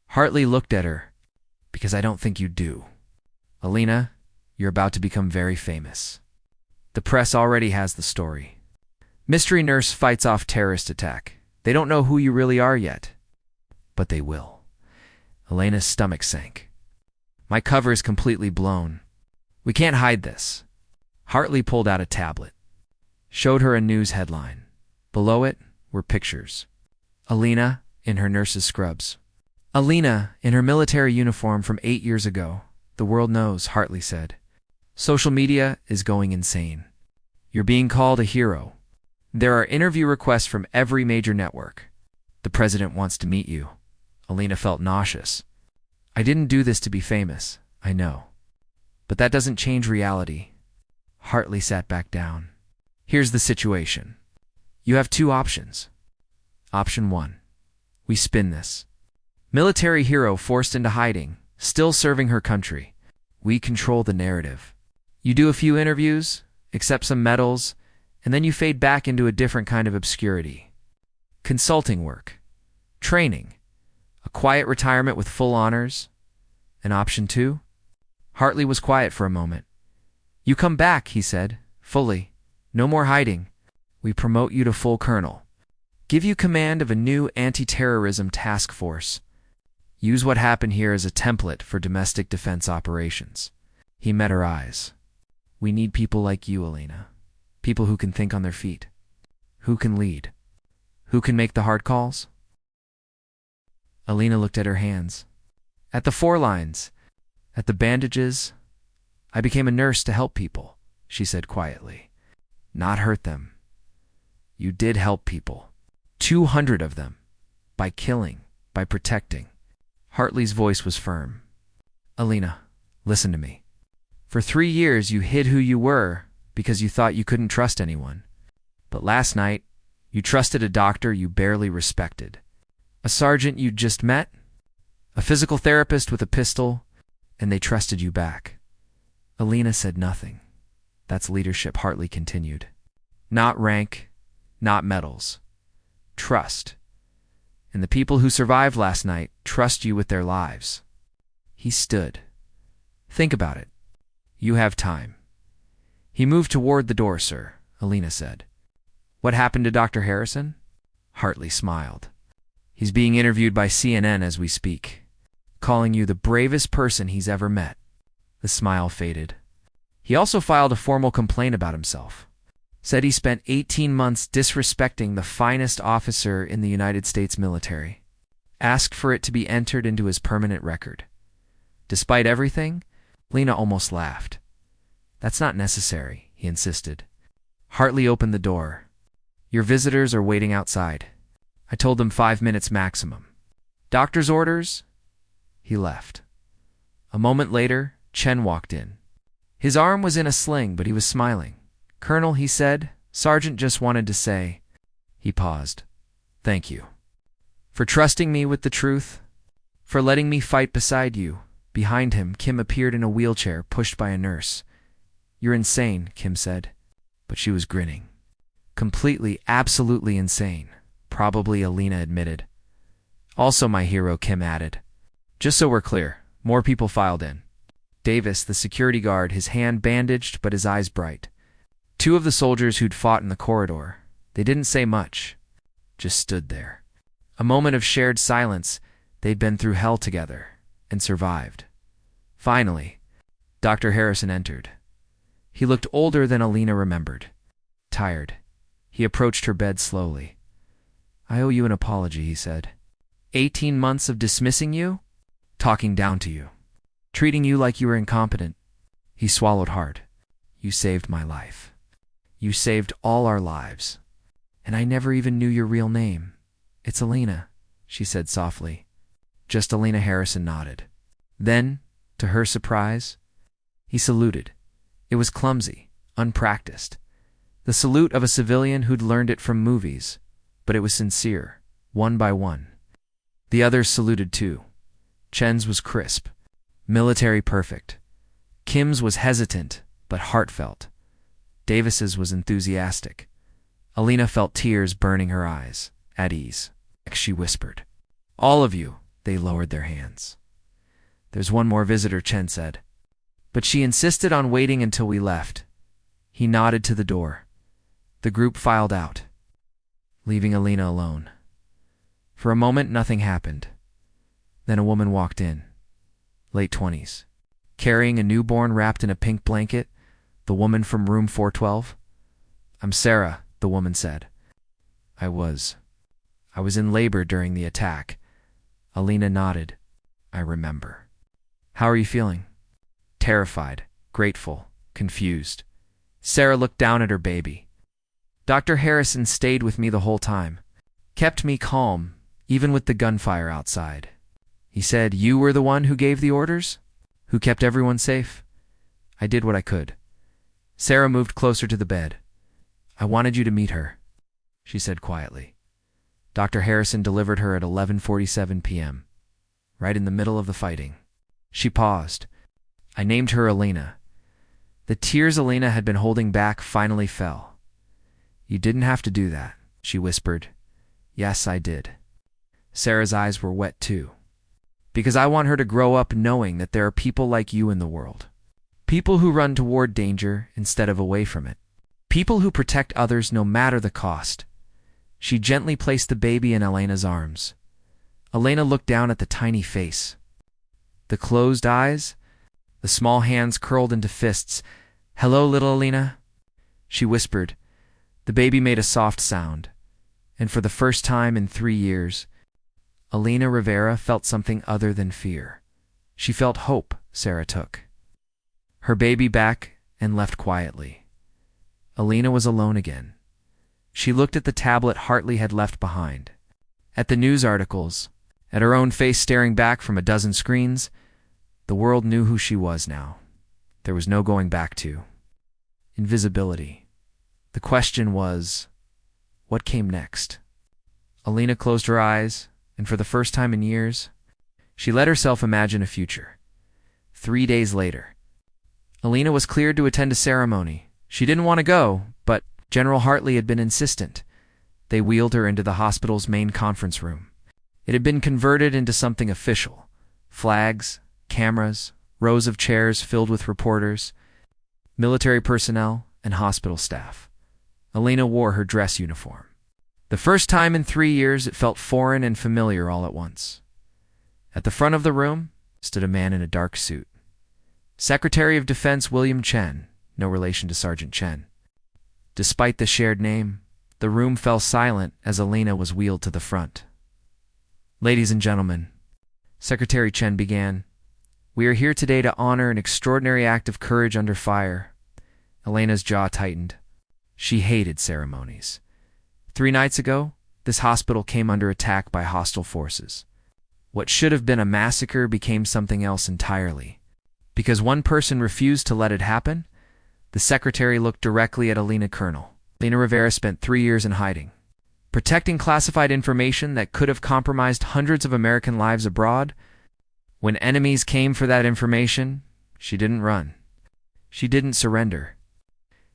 Hartley looked at her. Because I don't think you do. Alina, you're about to become very famous. The press already has the story. Mystery nurse fights off terrorist attack. They don't know who you really are yet, but they will. Elena's stomach sank. My cover is completely blown. We can't hide this. Hartley pulled out a tablet, showed her a news headline. Below it were pictures. Alina in her nurse's scrubs. Alina in her military uniform from 8 years ago. The world knows, Hartley said. Social media is going insane. You're being called a hero. There are interview requests from every major network. The president wants to meet you. Alina felt nauseous. I didn't do this to be famous, I know. But that doesn't change reality. Hartley sat back down. Here's the situation. You have 2 options. Option 1. We spin this. Military hero forced into hiding, still serving her country. We control the narrative. You do a few interviews, accept some medals, and then you fade back into a different kind of obscurity. Consulting work. Training. A quiet retirement with full honors. And option 2? Hartley was quiet for a moment. You come back, he said, fully. No more hiding. We promote you to full colonel. Give you command of a new anti-terrorism task force. Use what happened here as a template for domestic defense operations. He met her eyes. We need people like you, Alina. People who can think on their feet. Who can lead. Who can make the hard calls? Alina looked at her hands. At the 4 lines. At the bandages. I became a nurse to help people, she said quietly. Not hurt them. You did help people. 200 of them. By killing. By protecting. Hartley's voice was firm. Alina, listen to me. For 3 years you hid who you were because you thought you couldn't trust anyone. But last night, you trusted a doctor you barely respected. A sergeant you'd just met. A physical therapist with a pistol. And they trusted you back. Alina said nothing. That's leadership, Hartley continued. Not rank, not medals. Trust. And the people who survived last night trust you with their lives. He stood. Think about it. You have time. He moved toward the door, sir, Alina said. What happened to Dr. Harrison? Hartley smiled. He's being interviewed by CNN as we speak, calling you the bravest person he's ever met. The smile faded. He also filed a formal complaint about himself. Said he spent 18 months disrespecting the finest officer in the United States military. Asked for it to be entered into his permanent record. Despite everything, Lena almost laughed. That's not necessary, he insisted. Hartley opened the door. Your visitors are waiting outside. I told them 5 minutes maximum. Doctor's orders? He left. A moment later, Chen walked in. His arm was in a sling, but he was smiling. Colonel, he said, Sergeant just wanted to say. He paused. Thank you. For trusting me with the truth. For letting me fight beside you. Behind him, Kim appeared in a wheelchair, pushed by a nurse. You're insane, Kim said. But she was grinning. Completely, absolutely insane. Probably, Alina admitted. Also my hero, Kim added. Just so we're clear, more people filed in. Davis, the security guard, his hand bandaged but his eyes bright. 2 of the soldiers who'd fought in the corridor. They didn't say much. Just stood there. A moment of shared silence. They'd been through hell together and survived. Finally, Dr. Harrison entered. He looked older than Alina remembered. Tired. He approached her bed slowly. I owe you an apology, he said. 18 months of dismissing you? Talking down to you. Treating you like you were incompetent. He swallowed hard. You saved my life. You saved all our lives. And I never even knew your real name. It's Alina, she said softly. Just Alina. Harrison nodded. Then, to her surprise, he saluted. It was clumsy, unpracticed. The salute of a civilian who'd learned it from movies, but it was sincere, one by one. The others saluted too. Chen's was crisp, military perfect. Kim's was hesitant, but heartfelt. Davis's was enthusiastic. Alina felt tears burning her eyes, at ease. She whispered. All of you, they lowered their hands. There's one more visitor, Chen said. But she insisted on waiting until we left. He nodded to the door. The group filed out, leaving Alina alone. For a moment, nothing happened. Then a woman walked in, late 20s, carrying a newborn wrapped in a pink blanket, the woman from room 412. "I'm Sarah," the woman said. I was in labor during the attack." Alina nodded. "I remember." "How are you feeling?" "Terrified, grateful, confused." Sarah looked down at her baby. "Dr. Harrison stayed with me the whole time. Kept me calm, even with the gunfire outside. He said, 'You were the one who gave the orders? Who kept everyone safe?' I did what I could." Sarah moved closer to the bed. "I wanted you to meet her," she said quietly. Dr. Harrison delivered her at 11:47 p.m., right in the middle of the fighting. She paused. I named her Alina. The tears Alina had been holding back finally fell. "You didn't have to do that," she whispered. "Yes, I did." Sarah's eyes were wet too. "Because I want her to grow up knowing that there are people like you in the world. People who run toward danger instead of away from it. People who protect others no matter the cost." She gently placed the baby in Alina's arms. Alina looked down at the tiny face. The closed eyes, the small hands curled into fists. "Hello, little Alina," she whispered. The baby made a soft sound, and for the first time in 3 years, Alina Rivera felt something other than fear. She felt hope. Sarah took her baby back and left quietly. Alina was alone again. She looked at the tablet Hartley had left behind, at the news articles, at her own face staring back from a dozen screens. The world knew who she was now. There was no going back to. Invisibility. The question was, what came next? Alina closed her eyes, and for the first time in years, she let herself imagine a future. 3 days later, Alina was cleared to attend a ceremony. She didn't want to go, but General Hartley had been insistent. They wheeled her into the hospital's main conference room. It had been converted into something official. Flags, cameras, rows of chairs filled with reporters, military personnel, and hospital staff. Alina wore her dress uniform. The first time in 3 years, it felt foreign and familiar all at once. At the front of the room stood a man in a dark suit. Secretary of Defense William Chen, no relation to Sergeant Chen. Despite the shared name, the room fell silent as Alina was wheeled to the front. "Ladies and gentlemen," Secretary Chen began, "we are here today to honor an extraordinary act of courage under fire." Alina's jaw tightened. She hated ceremonies. 3 nights ago, this hospital came under attack by hostile forces. What should have been a massacre became something else entirely. Because one person refused to let it happen, the secretary looked directly at Alina. "Colonel, Alina Rivera spent 3 years in hiding, protecting classified information that could have compromised hundreds of American lives abroad. When enemies came for that information, she didn't run. She didn't surrender.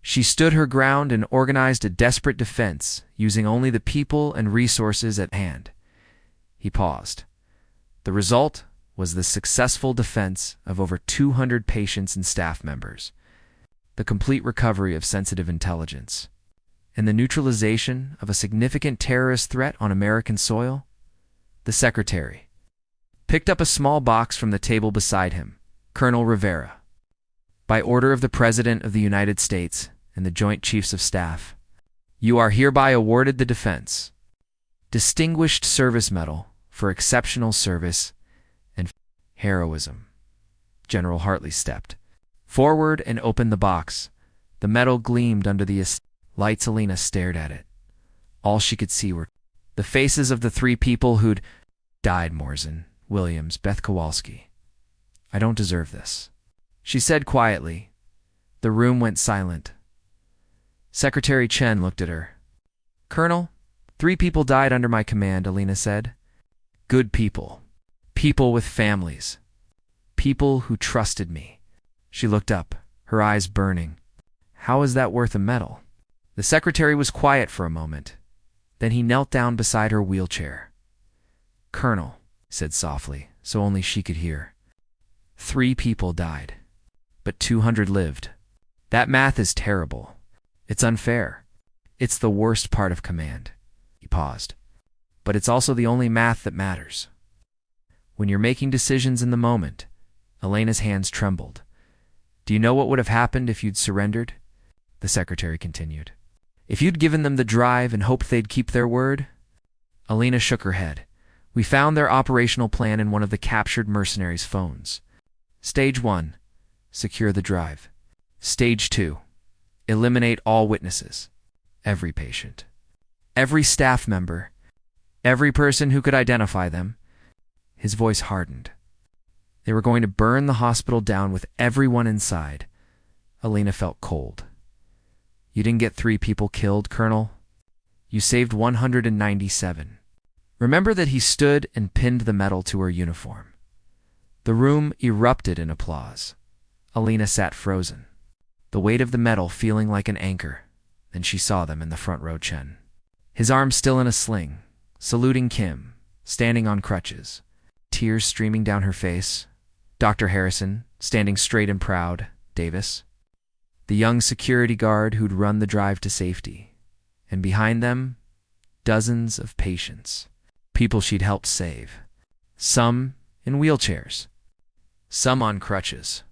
She stood her ground and organized a desperate defense, using only the people and resources at hand." He paused. "The result was the successful defense of over 200 patients and staff members, the complete recovery of sensitive intelligence, and the neutralization of a significant terrorist threat on American soil." The secretary picked up a small box from the table beside him. "Colonel Rivera, by order of the President of the United States and the Joint Chiefs of Staff, you are hereby awarded the Defense Distinguished Service Medal for exceptional service and heroism." General Hartley stepped forward and opened the box. The medal gleamed under the lights. Alina stared at it. All she could see were the faces of the 3 people who'd died: Morrison, Williams, Beth Kowalski. "I don't deserve this," she said quietly. The room went silent. Secretary Chen looked at her. "Colonel, 3 people died under my command," Alina said. "Good people. People with families. People who trusted me." She looked up, her eyes burning. "How is that worth a medal?" The secretary was quiet for a moment. Then he knelt down beside her wheelchair. "Colonel," he said softly, so only she could hear, 3 people died, but 200 lived. That math is terrible. It's unfair. It's the worst part of command." He paused. but it's also the only math that matters. When you're making decisions in the moment, Elena's hands trembled. Do you know what would have happened if you'd surrendered? The secretary continued. If you'd given them the drive and hoped they'd keep their word? Elena shook her head. We found their operational plan in one of the captured mercenaries' phones. Stage 1. Secure the drive. Stage 2. Eliminate all witnesses. Every patient. Every staff member. Every person who could identify them. His voice hardened. They were going to burn the hospital down with everyone inside. Elena felt cold. You didn't get 3 people killed, Colonel. You saved 197. Remember that he stood and pinned the medal to her uniform. The room erupted in applause. Elena sat frozen, the weight of the medal feeling like an anchor. Then she saw them in the front row. Chen, his arm still in a sling, saluting Kim, standing on crutches, tears streaming down her face. Dr. Harrison, standing straight and proud. Davis, the young security guard who'd run the drive to safety. And behind them, dozens of patients, people she'd helped save. Some in wheelchairs, some on crutches,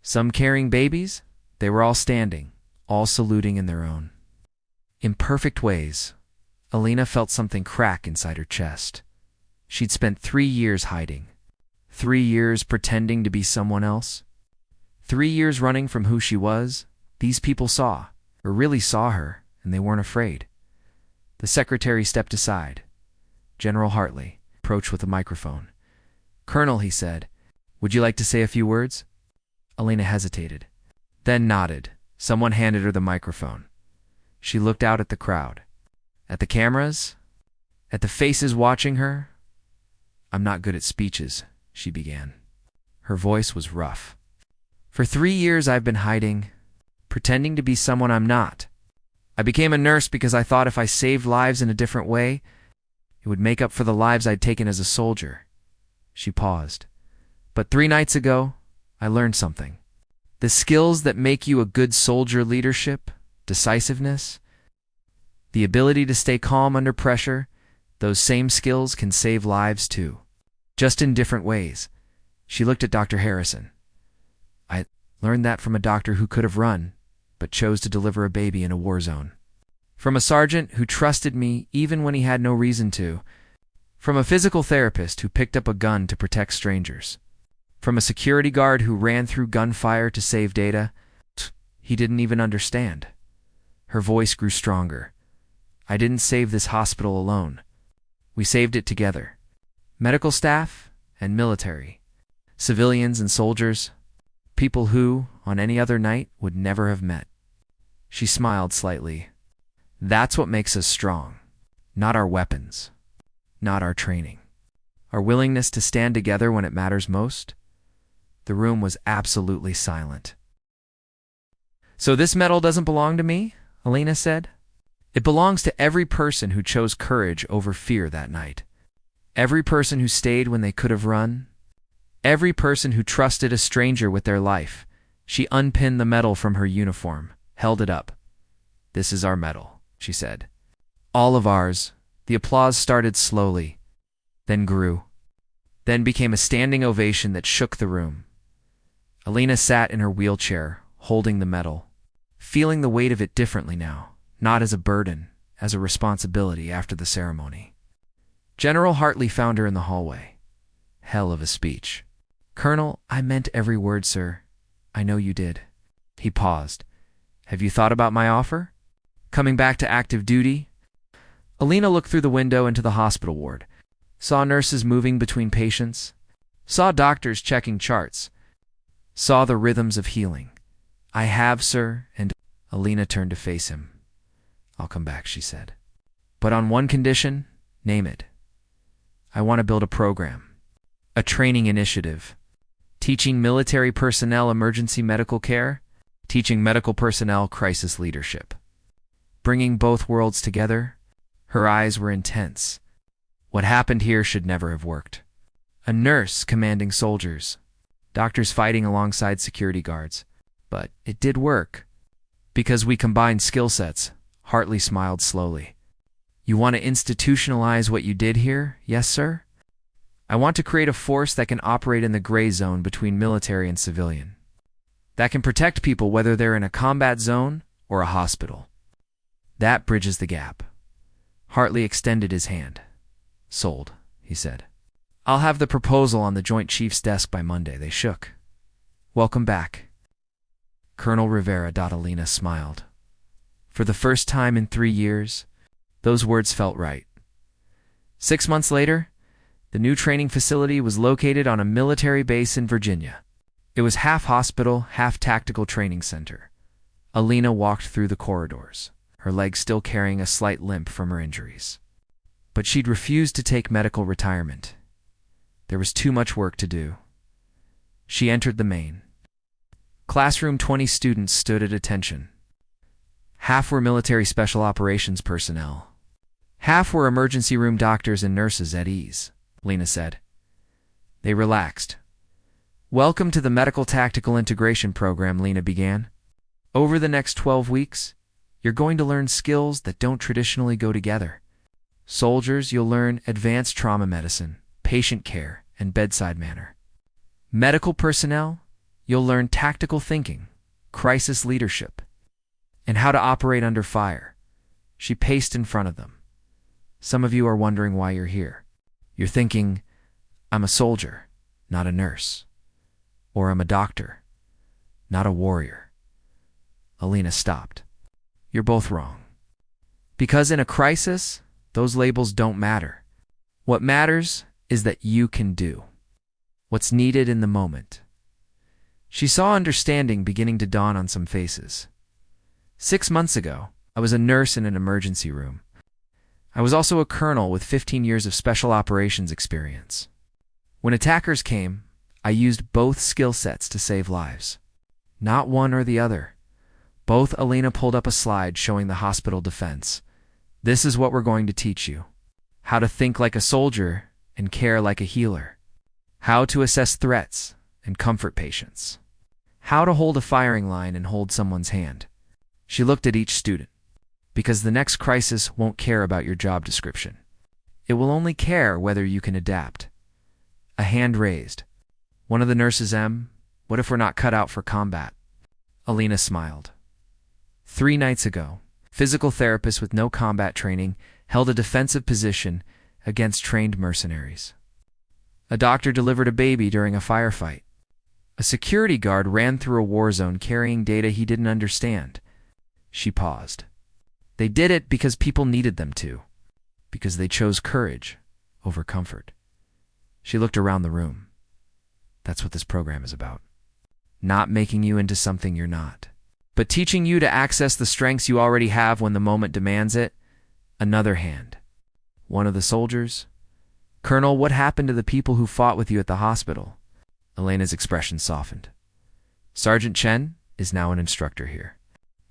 some carrying babies. They were all standing, all saluting in their own imperfect ways. Elena felt something crack inside her chest. She'd spent 3 years hiding, 3 years pretending to be someone else, 3 years running from who she was. These people saw, or really saw her, and they weren't afraid. The secretary stepped aside. General Hartley approached with a microphone. Colonel, he said, would you like to say a few words? Elena hesitated, then nodded. Someone handed her the microphone. She looked out at the crowd, at the cameras, at the faces watching her. I'm not good at speeches, she began. Her voice was rough. For 3 years I've been hiding, pretending to be someone I'm not. I became a nurse because I thought if I saved lives in a different way, it would make up for the lives I'd taken as a soldier. She paused. But 3 nights ago, I learned something. The skills that make you a good soldier: leadership, decisiveness, the ability to stay calm under pressure. Those same skills can save lives too, just in different ways. She looked at Dr. Harrison. I learned that from a doctor who could have run, but chose to deliver a baby in a war zone. From a sergeant who trusted me even when he had no reason to. From a physical therapist who picked up a gun to protect strangers. From a security guard who ran through gunfire to save data he didn't even understand. Her voice grew stronger. I didn't save this hospital alone. We saved it together. Medical staff and military. Civilians and soldiers. People who, on any other night, would never have met. She smiled slightly. That's what makes us strong. Not our weapons. Not our training. Our willingness to stand together when it matters most. The room was absolutely silent. So this medal doesn't belong to me? Elena said. It belongs to every person who chose courage over fear that night. Every person who stayed when they could have run. Every person who trusted a stranger with their life. She unpinned the medal from her uniform, held it up. This is our medal, she said. All of ours. The applause started slowly, then grew, then became a standing ovation that shook the room. Elena sat in her wheelchair, holding the medal, feeling the weight of it differently now, not as a burden, as a responsibility after the ceremony. General Hartley found her in the hallway. Hell of a speech. Colonel, I meant every word, sir. I know you did. He paused. Have you thought about my offer? Coming back to active duty? Elena looked through the window into the hospital ward, saw nurses moving between patients, saw doctors checking charts, saw the rhythms of healing. I have, sir, and Elena turned to face him. I'll come back, she said. But on one condition, name it. I want to build a program, a training initiative, teaching military personnel emergency medical care, teaching medical personnel crisis leadership. Bringing both worlds together. Her eyes were intense. What happened here should never have worked. A nurse commanding soldiers, doctors fighting alongside security guards. But it did work. Because we combined skill sets, Hartley smiled slowly. You want to institutionalize what you did here, yes, sir? I want to create a force that can operate in the gray zone between military and civilian. That can protect people whether they're in a combat zone or a hospital. That bridges the gap. Hartley extended his hand. Sold, he said. I'll have the proposal on the Joint Chief's desk by Monday. They shook. Welcome back. Colonel Rivera-Alina smiled. For the first time in 3 years, those words felt right. 6 months later, the new training facility was located on a military base in Virginia. It was half hospital, half tactical training center. Alina walked through the corridors, her legs still carrying a slight limp from her injuries. But she'd refused to take medical retirement. There was too much work to do. She entered the main classroom. 20 students stood at attention. Half were military special operations personnel. Half were emergency room doctors and nurses at ease, Lena said. They relaxed. Welcome to the Medical Tactical Integration Program, Lena began. Over the next 12 weeks, you're going to learn skills that don't traditionally go together. Soldiers, you'll learn advanced trauma medicine, patient care, and bedside manner. Medical personnel, you'll learn tactical thinking, crisis leadership, and how to operate under fire. She paced in front of them. Some of you are wondering why you're here. You're thinking, I'm a soldier, not a nurse. Or I'm a doctor, not a warrior. Alina stopped. You're both wrong. Because in a crisis, those labels don't matter. What matters is that you can do what's needed in the moment. She saw understanding beginning to dawn on some faces. 6 months ago, I was a nurse in an emergency room. I was also a colonel with 15 years of special operations experience. When attackers came, I used both skill sets to save lives. Not one or the other. Both. Alina pulled up a slide showing the hospital defense. This is what we're going to teach you. How to think like a soldier and care like a healer. How to assess threats and comfort patients. How to hold a firing line and hold someone's hand. She looked at each student. Because the next crisis won't care about your job description. It will only care whether you can adapt. A hand raised. One of the nurses, what if we're not cut out for combat? Alina smiled. 3 nights ago, physical therapists with no combat training held a defensive position against trained mercenaries. A doctor delivered a baby during a firefight. A security guard ran through a war zone carrying data he didn't understand. She paused. They did it because people needed them to. Because they chose courage over comfort. She looked around the room. That's what this program is about. Not making you into something you're not, but teaching you to access the strengths you already have when the moment demands it. Another hand. One of the soldiers. Colonel, what happened to the people who fought with you at the hospital? Elena's expression softened. Sergeant Chen is now an instructor here.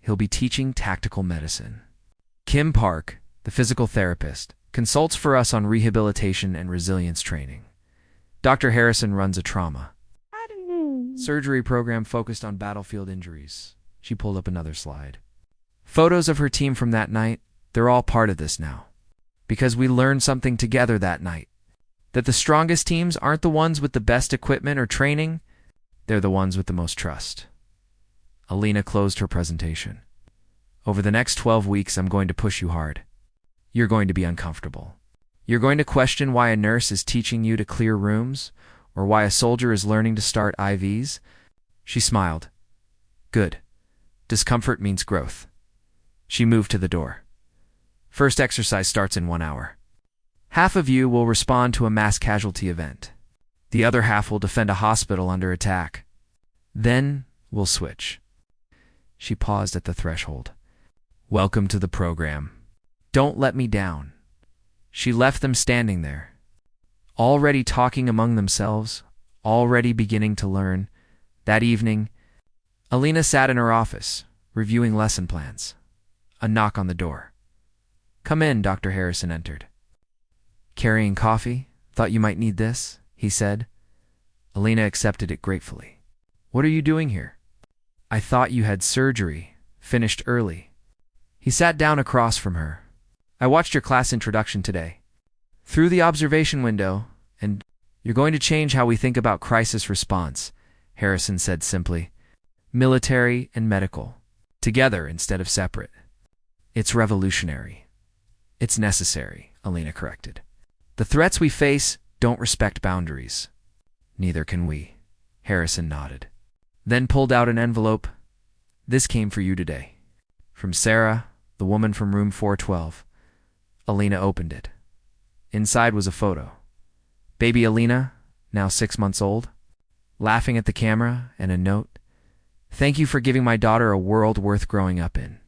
He'll be teaching tactical medicine. Kim Park, the physical therapist, consults for us on rehabilitation and resilience training. Dr. Harrison runs a trauma surgery program focused on battlefield injuries. She pulled up another slide. Photos of her team from that night, they're all part of this now. Because we learned something together that night. That the strongest teams aren't the ones with the best equipment or training, they're the ones with the most trust. Alina closed her presentation. Over the next 12 weeks, I'm going to push you hard. You're going to be uncomfortable. You're going to question why a nurse is teaching you to clear rooms, or why a soldier is learning to start IVs. She smiled. Good. Discomfort means growth. She moved to the door. First exercise starts in 1 hour. Half of you will respond to a mass casualty event. The other half will defend a hospital under attack. Then we'll switch. She paused at the threshold. Welcome to the program. Don't let me down. She left them standing there, already talking among themselves, already beginning to learn. That evening, Alina sat in her office, reviewing lesson plans. A knock on the door. Come in, Dr. Harrison entered. Carrying coffee? Thought you might need this, he said. Alina accepted it gratefully. What are you doing here? I thought you had surgery, finished early. He sat down across from her. I watched your class introduction today. Through the observation window, and you're going to change how we think about crisis response, Harrison said simply. Military and medical. Together instead of separate. It's revolutionary. It's necessary, Alina corrected. The threats we face don't respect boundaries. Neither can we. Harrison nodded. Then pulled out an envelope. This came for you today. From Sarah, the woman from room 412. Alina opened it. Inside was a photo. Baby Alina, now 6 months old, laughing at the camera, and a note. Thank you for giving my daughter a world worth growing up in.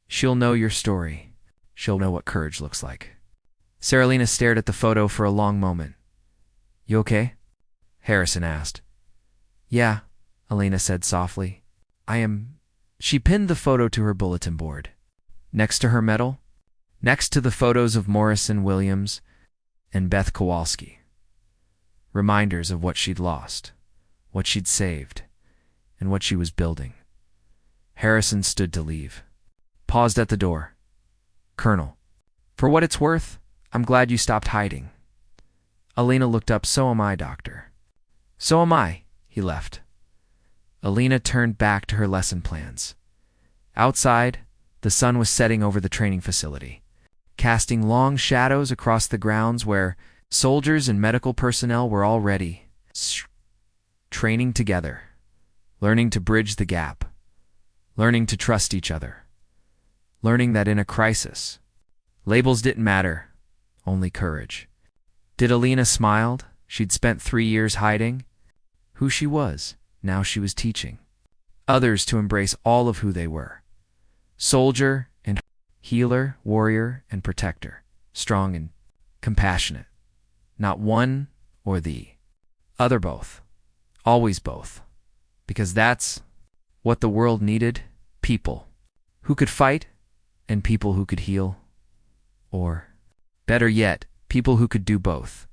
She'll know your story. She'll know what courage looks like. Saralina stared at the photo for a long moment. You okay? Harrison asked. Yeah, Alina said softly. I am. She pinned the photo to her bulletin board. Next to her medal, next to the photos of Morrison Williams and Beth Kowalski. Reminders of what she'd lost, what she'd saved, and what she was building. Harrison stood to leave. Paused at the door. Colonel, for what it's worth, I'm glad you stopped hiding. Alina looked up. So am I, Doctor. So am I. He left. Alina turned back to her lesson plans. Outside, the sun was setting over the training facility, casting long shadows across the grounds where soldiers and medical personnel were already training together, learning to bridge the gap, learning to trust each other, learning that in a crisis, labels didn't matter, only courage. Did Alina smiled? She'd spent 3 years hiding. Who she was, now she was teaching others to embrace all of who they were. Soldier and healer, warrior and protector, strong and compassionate. Not one or the other, both. Always both. Because that's what the world needed, people who could fight and people who could heal. Or, better yet, people who could do both.